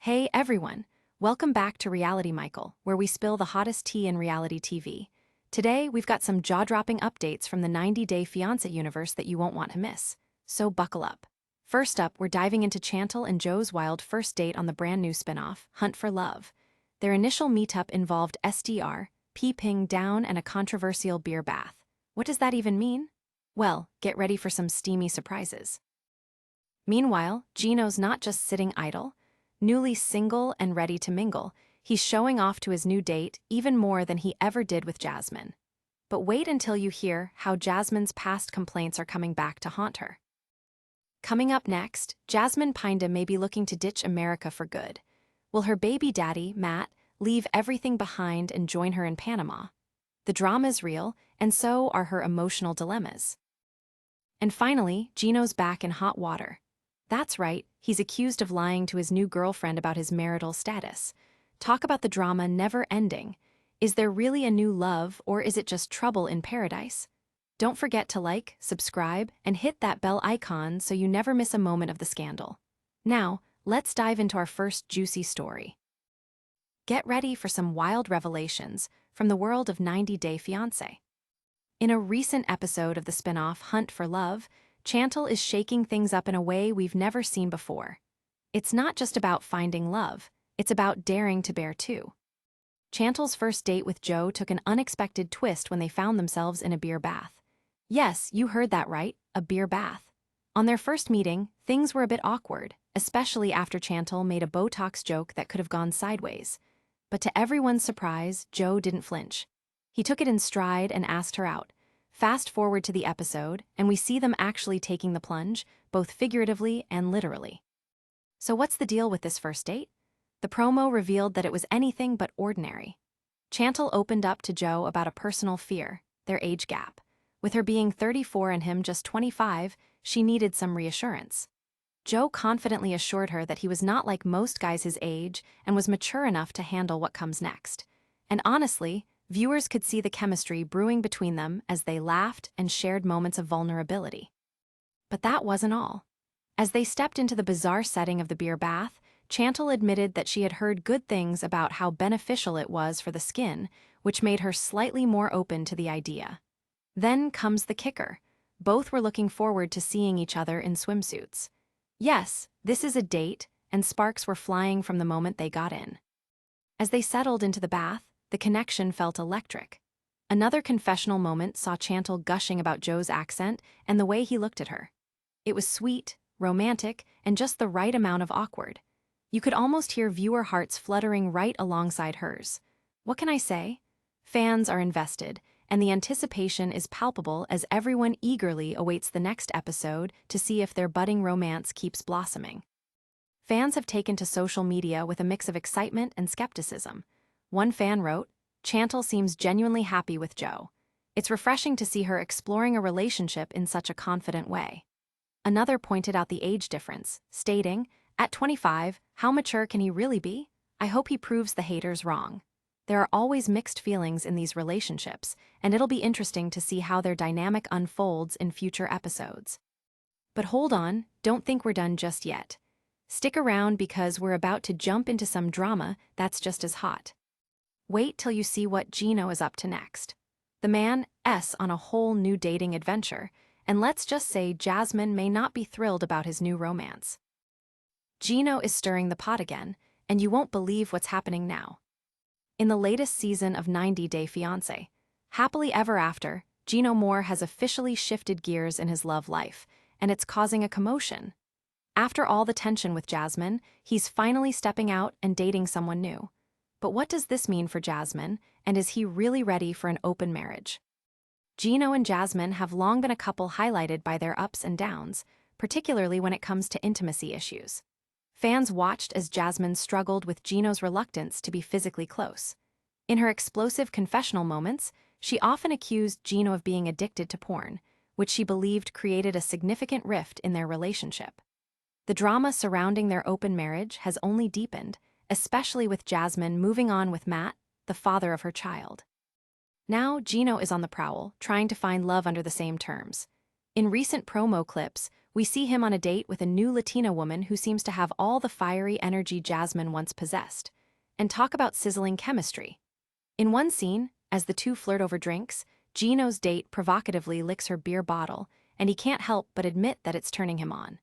Hey everyone, welcome back to Reality Michael, where we spill the hottest tea in reality TV. Today, we've got some jaw-dropping updates from the 90-day Fiance universe that you won't want to miss. So buckle up. First up, we're diving into Chantel and Joe's wild first date on the brand new spin-off, Hunt for Love. Their initial meetup involved SDR, peeping down, and a controversial beer bath. What does that even mean? Well, get ready for some steamy surprises. Meanwhile, Gino's not just sitting idle. Newly single and ready to mingle, he's showing off to his new date even more than he ever did with Jasmine. But wait until you hear how Jasmine's past complaints are coming back to haunt her. Coming up next, Jasmine Pinda may be looking to ditch America for good. Will her baby daddy, Matt, leave everything behind and join her in Panama? The drama's real, and so are her emotional dilemmas. And finally, Gino's back in hot water. That's right, he's accused of lying to his new girlfriend about his marital status. Talk about the drama never ending. Is there really a new love, or is it just trouble in paradise? Don't forget to like, subscribe, and hit that bell icon so you never miss a moment of the scandal. Now, let's dive into our first juicy story. Get ready for some wild revelations from the world of 90-Day Fiancé. In a recent episode of the spin-off Hunt for Love, Chantel is shaking things up in a way we've never seen before. It's not just about finding love, it's about daring to bear too. Chantel's first date with Joe took an unexpected twist when they found themselves in a beer bath. Yes, you heard that right, a beer bath. On their first meeting, things were a bit awkward, especially after Chantel made a Botox joke that could have gone sideways. But to everyone's surprise, Joe didn't flinch. He took it in stride and asked her out. Fast forward to the episode, and we see them actually taking the plunge, both figuratively and literally. So what's the deal with this first date? The promo revealed that it was anything but ordinary. Chantel opened up to Joe about a personal fear, their age gap. With her being 34 and him just 25, she needed some reassurance. Joe confidently assured her that he was not like most guys his age and was mature enough to handle what comes next. And honestly, viewers could see the chemistry brewing between them as they laughed and shared moments of vulnerability. But that wasn't all. As they stepped into the bizarre setting of the beer bath, Chantel admitted that she had heard good things about how beneficial it was for the skin, which made her slightly more open to the idea. Then comes the kicker. Both were looking forward to seeing each other in swimsuits. Yes, this is a date, and sparks were flying from the moment they got in. As they settled into the bath, the connection felt electric. Another confessional moment saw Chantel gushing about Joe's accent and the way he looked at her. It was sweet, romantic, and just the right amount of awkward. You could almost hear viewer hearts fluttering right alongside hers. What can I say? Fans are invested, and the anticipation is palpable as everyone eagerly awaits the next episode to see if their budding romance keeps blossoming. Fans have taken to social media with a mix of excitement and skepticism. One fan wrote, "Chantel seems genuinely happy with Joe. It's refreshing to see her exploring a relationship in such a confident way." Another pointed out the age difference, stating, "At 25, how mature can he really be? I hope he proves the haters wrong." There are always mixed feelings in these relationships, and it'll be interesting to see how their dynamic unfolds in future episodes. But hold on, don't think we're done just yet. Stick around because we're about to jump into some drama that's just as hot. Wait till you see what Gino is up to next. The man's on a whole new dating adventure, and let's just say Jasmine may not be thrilled about his new romance. Gino is stirring the pot again, and you won't believe what's happening now. In the latest season of 90-Day Fiancé, Happily Ever After, Gino Moore has officially shifted gears in his love life, and it's causing a commotion. After all the tension with Jasmine, he's finally stepping out and dating someone new. But what does this mean for Jasmine, and is he really ready for an open marriage? Gino and Jasmine have long been a couple highlighted by their ups and downs, particularly when it comes to intimacy issues. Fans watched as Jasmine struggled with Gino's reluctance to be physically close. In her explosive confessional moments, she often accused Gino of being addicted to porn, which she believed created a significant rift in their relationship. The drama surrounding their open marriage has only deepened, especially with Jasmine moving on with Matt, the father of her child. Now Gino is on the prowl, trying to find love under the same terms. In recent promo clips, We see him on a date with a new Latina woman who seems to have all the fiery energy Jasmine once possessed. And talk about sizzling chemistry. In one scene, as the two flirt over drinks, Gino's date provocatively licks her beer bottle, and he can't help but admit that it's turning him on.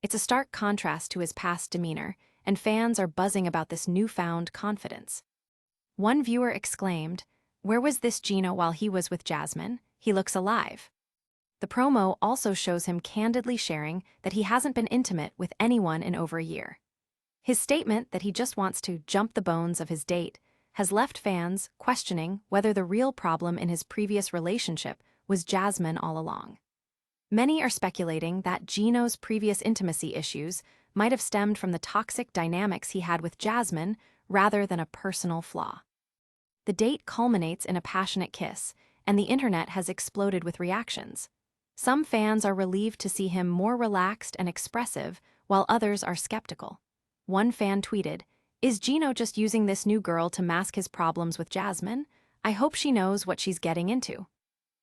It's a stark contrast to his past demeanor, and fans are buzzing about this newfound confidence. One viewer exclaimed, "Where was this Gino while he was with Jasmine? He looks alive." The promo also shows him candidly sharing that he hasn't been intimate with anyone in over a year. His statement that he just wants to jump the bones of his date has left fans questioning whether the real problem in his previous relationship was Jasmine all along. Many are speculating that Gino's previous intimacy issues might have stemmed from the toxic dynamics he had with Jasmine rather than a personal flaw. The date culminates in a passionate kiss, and the internet has exploded with reactions. Some fans are relieved to see him more relaxed and expressive, while others are skeptical. One fan tweeted, "Is Gino just using this new girl to mask his problems with Jasmine? I hope she knows what she's getting into."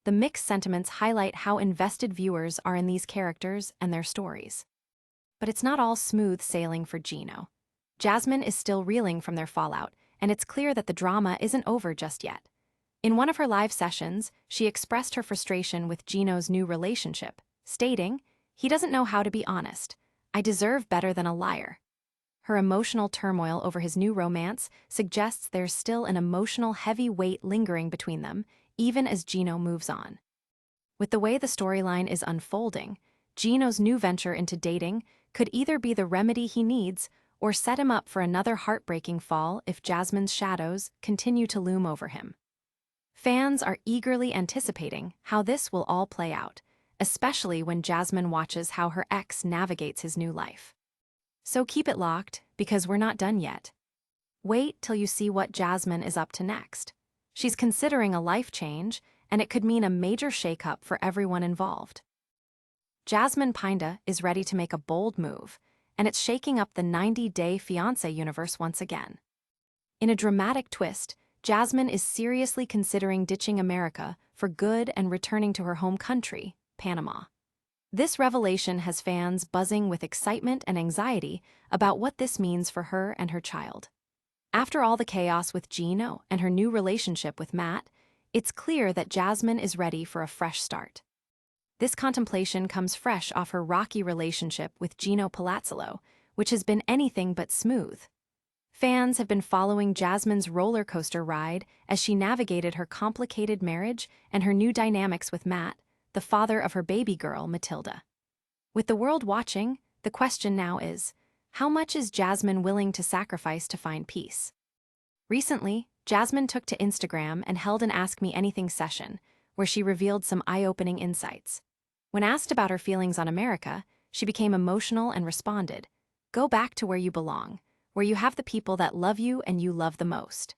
The mixed sentiments highlight how invested viewers are in these characters and their stories. But it's not all smooth sailing for Gino. Jasmine is still reeling from their fallout, and it's clear that the drama isn't over just yet. In one of her live sessions, she expressed her frustration with Gino's new relationship, stating, "He doesn't know how to be honest. I deserve better than a liar." Her emotional turmoil over his new romance suggests there's still an emotional heavy weight lingering between them, even as Gino moves on. With the way the storyline is unfolding, Gino's new venture into dating could either be the remedy he needs or set him up for another heartbreaking fall if Jasmine's shadows continue to loom over him. Fans are eagerly anticipating how this will all play out, especially when Jasmine watches how her ex navigates his new life. So keep it locked, because we're not done yet. Wait till you see what Jasmine is up to next. She's considering a life change, and it could mean a major shakeup for everyone involved. Jasmine Pinda is ready to make a bold move, and it's shaking up the 90-day Fiance universe once again. In a dramatic twist, Jasmine is seriously considering ditching America for good and returning to her home country, Panama. This revelation has fans buzzing with excitement and anxiety about what this means for her and her child. After all the chaos with Gino and her new relationship with Matt, it's clear that Jasmine is ready for a fresh start. This contemplation comes fresh off her rocky relationship with Gino Palazzolo, which has been anything but smooth. Fans have been following Jasmine's roller coaster ride as she navigated her complicated marriage and her new dynamics with Matt, the father of her baby girl, Matilda. With the world watching, the question now is, how much is Jasmine willing to sacrifice to find peace? Recently, Jasmine took to Instagram and held an Ask Me Anything session, where she revealed some eye-opening insights. When asked about her feelings on America, she became emotional and responded, "Go back to where you belong, where you have the people that love you and you love the most."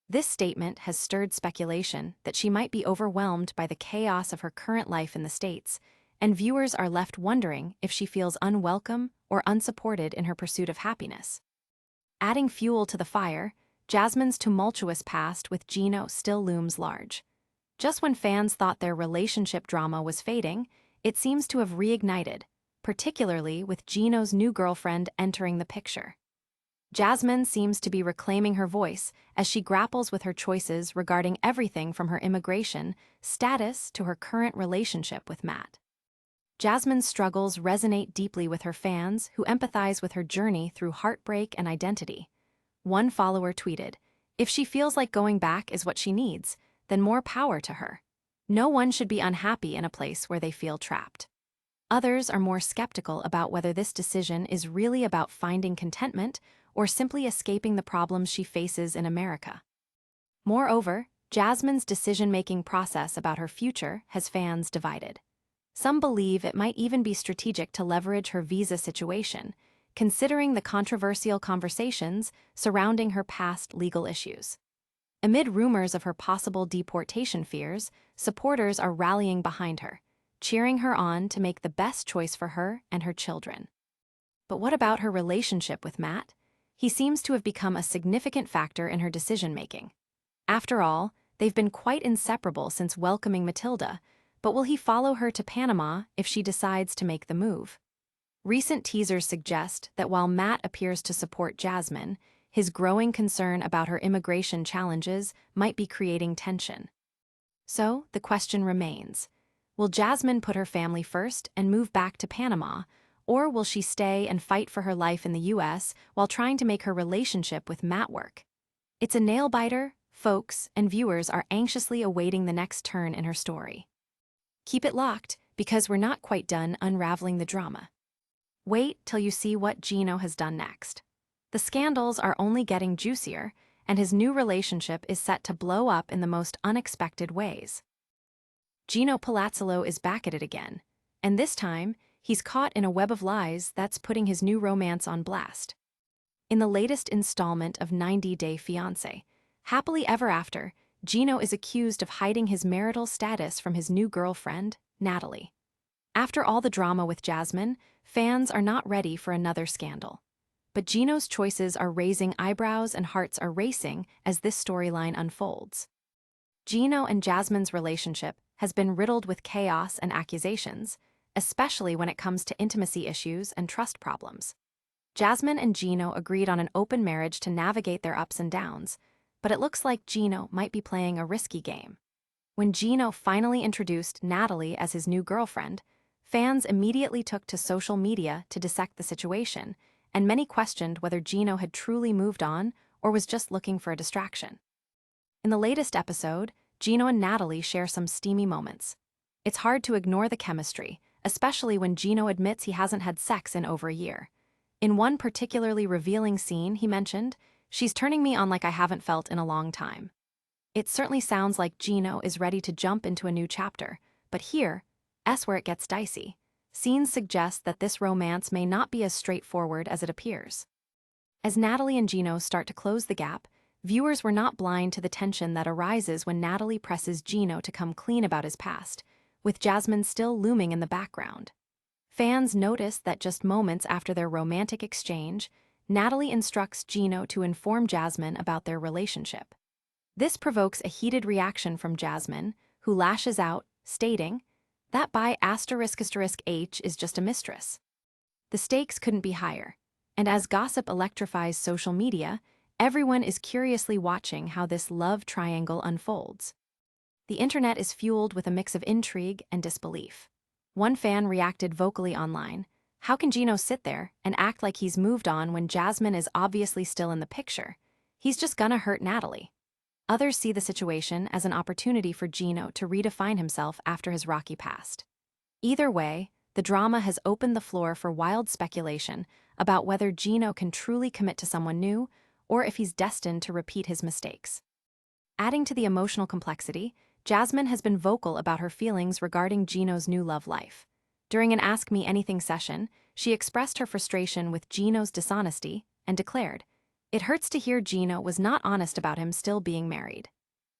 This statement has stirred speculation that she might be overwhelmed by the chaos of her current life in the States, and viewers are left wondering if she feels unwelcome or unsupported in her pursuit of happiness. Adding fuel to the fire, Jasmine's tumultuous past with Gino still looms large. Just when fans thought their relationship drama was fading, it seems to have reignited, particularly with Gino's new girlfriend entering the picture. Jasmine seems to be reclaiming her voice as she grapples with her choices regarding everything from her immigration status to her current relationship with Matt. Jasmine's struggles resonate deeply with her fans who empathize with her journey through heartbreak and identity. One follower tweeted, "If she feels like going back is what she needs, then more power to her. No one should be unhappy in a place where they feel trapped." Others are more skeptical about whether this decision is really about finding contentment or simply escaping the problems she faces in America. Moreover, Jasmine's decision-making process about her future has fans divided. Some believe it might even be strategic to leverage her visa situation, considering the controversial conversations surrounding her past legal issues. Amid rumors of her possible deportation fears, supporters are rallying behind her, cheering her on to make the best choice for her and her children. But what about her relationship with Matt? He seems to have become a significant factor in her decision-making. After all, they've been quite inseparable since welcoming Matilda, But will he follow her to Panama if she decides to make the move? Recent teasers suggest that while Matt appears to support Jasmine, his growing concern about her immigration challenges might be creating tension. So, the question remains, will Jasmine put her family first and move back to Panama, or will she stay and fight for her life in the US while trying to make her relationship with Matt work? It's a nail-biter. Folks and viewers are anxiously awaiting the next turn in her story. Keep it locked, because we're not quite done unraveling the drama. Wait till you see what Gino has done next. The scandals are only getting juicier, and his new relationship is set to blow up in the most unexpected ways. Gino Palazzolo is back at it again, and this time, he's caught in a web of lies that's putting his new romance on blast. In the latest installment of 90 Day Fiance, Happily Ever After, Gino is accused of hiding his marital status from his new girlfriend, Natalie. After all the drama with Jasmine, fans are not ready for another scandal. But Gino's choices are raising eyebrows and hearts are racing as this storyline unfolds. Gino and Jasmine's relationship has been riddled with chaos and accusations, especially when it comes to intimacy issues and trust problems. Jasmine and Gino agreed on an open marriage to navigate their ups and downs, but it looks like Gino might be playing a risky game. When Gino finally introduced Natalie as his new girlfriend, fans immediately took to social media to dissect the situation, and many questioned whether Gino had truly moved on or was just looking for a distraction. In the latest episode, Gino and Natalie share some steamy moments. It's hard to ignore the chemistry, especially when Gino admits he hasn't had sex in over a year. In one particularly revealing scene, he mentioned, "She's turning me on like I haven't felt in a long time." It certainly sounds like Gino is ready to jump into a new chapter, but here's where it gets dicey. Scenes suggest that this romance may not be as straightforward as it appears. As Natalie and Gino start to close the gap, viewers were not blind to the tension that arises when Natalie presses Gino to come clean about his past, with Jasmine still looming in the background. Fans notice that just moments after their romantic exchange, Natalie instructs Gino to inform Jasmine about their relationship. This provokes a heated reaction from Jasmine, who lashes out, stating, "That by **H is just a mistress." The stakes couldn't be higher, and as gossip electrifies social media, everyone is curiously watching how this love triangle unfolds. The internet is fueled with a mix of intrigue and disbelief. One fan reacted vocally online, "How can Gino sit there and act like he's moved on when Jasmine is obviously still in the picture? He's just gonna hurt Natalie." Others see the situation as an opportunity for Gino to redefine himself after his rocky past. Either way, the drama has opened the floor for wild speculation about whether Gino can truly commit to someone new or if he's destined to repeat his mistakes. Adding to the emotional complexity, Jasmine has been vocal about her feelings regarding Gino's new love life. During an Ask Me Anything session, she expressed her frustration with Gino's dishonesty and declared, "It hurts to hear Gino was not honest about him still being married."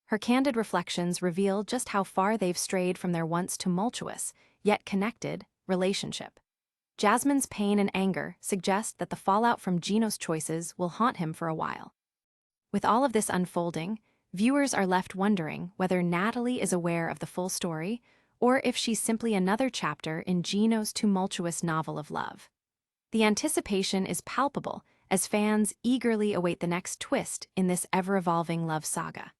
Her candid reflections reveal just how far they've strayed from their once tumultuous, yet connected, relationship. Jasmine's pain and anger suggest that the fallout from Gino's choices will haunt him for a while. With all of this unfolding, viewers are left wondering whether Natalie is aware of the full story or if she's simply another chapter in Gino's tumultuous novel of love. The anticipation is palpable as fans eagerly await the next twist in this ever-evolving love saga.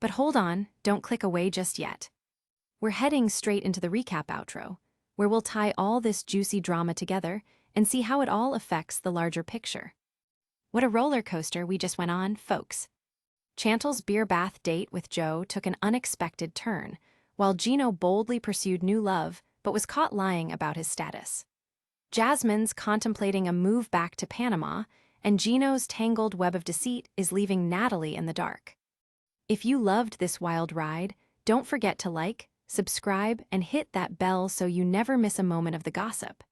But hold on, don't click away just yet. We're heading straight into the recap outro, where we'll tie all this juicy drama together and see how it all affects the larger picture. What a roller coaster we just went on, folks. Chantel's beer bath date with Joe took an unexpected turn, while Gino boldly pursued new love but was caught lying about his status. Jasmine's contemplating a move back to Panama, and Gino's tangled web of deceit is leaving Natalie in the dark. If you loved this wild ride, don't forget to like, subscribe, and hit that bell so you never miss a moment of the gossip.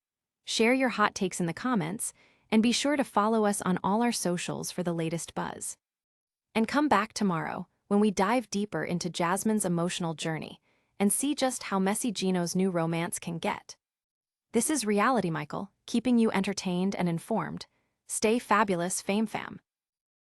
Share your hot takes in the comments, and be sure to follow us on all our socials for the latest buzz. And come back tomorrow when we dive deeper into Jasmine's emotional journey and see just how messy Gino's new romance can get. This is Reality Michael, keeping you entertained and informed. Stay fabulous, Fame Fam.